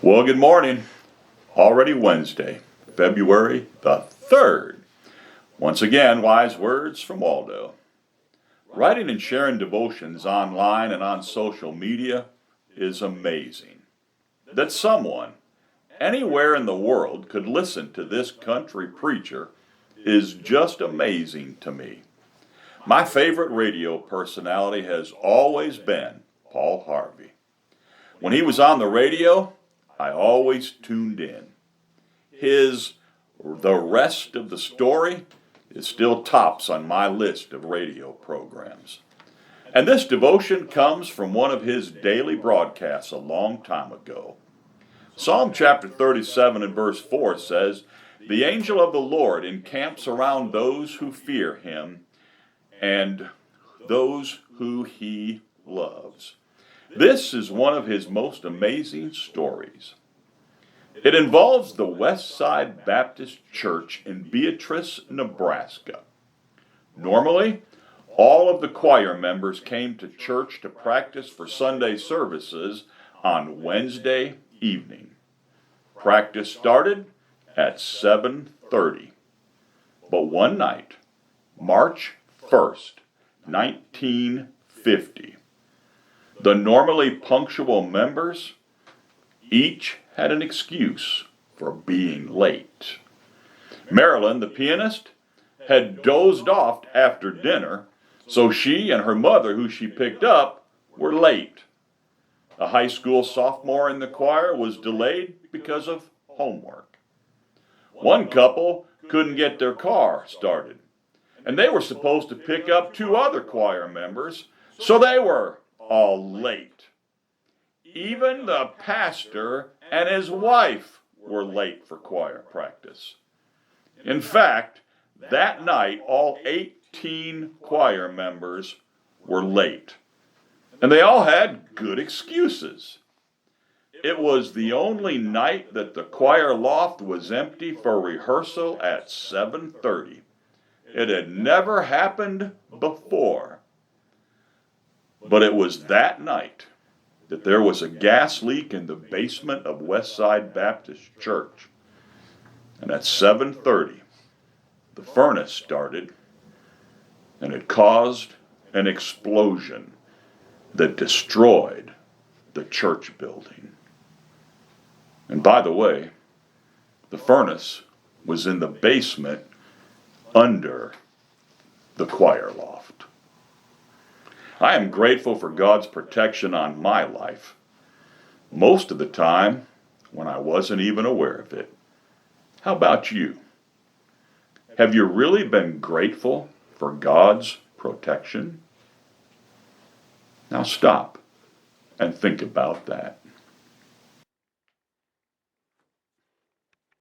Well, good morning. Already Wednesday, February the 3rd. Once again, wise words from Waldo. Writing and sharing devotions online and on social media is amazing. That someone anywhere in the world could listen to this country preacher is just amazing to me. My favorite radio personality has always been Paul Harvey. When he was on the radio, I always tuned in. The Rest of the Story is still tops on my list of radio programs. And this devotion comes from one of his daily broadcasts a long time ago. Psalm chapter 37 and verse 4 says, "The angel of the Lord encamps around those who fear him and those who he loves." This is one of his most amazing stories. It involves the West Side Baptist Church in Beatrice, Nebraska. Normally, all of the choir members came to church to practice for Sunday services on Wednesday evening. Practice started at 7:30. But one night, March 1st, 1950, the normally punctual members each had an excuse for being late. Marilyn, the pianist, had dozed off after dinner, so she and her mother, who she picked up, were late. A high school sophomore in the choir was delayed because of homework. One couple couldn't get their car started, and they were supposed to pick up two other choir members, so they were all late. Even the pastor and his wife were late for choir practice. In fact, that night, all 18 choir members were late. And they all had good excuses. It was the only night that the choir loft was empty for rehearsal at 7:30. It had never happened before. But it was that night that there was a gas leak in the basement of Westside Baptist Church. And at 7:30, the furnace started, and it caused an explosion that destroyed the church building. And by the way, the furnace was in the basement under the choir loft. I am grateful for God's protection on my life, most of the time when I wasn't even aware of it. How about you? Have you really been grateful for God's protection? Now stop and think about that.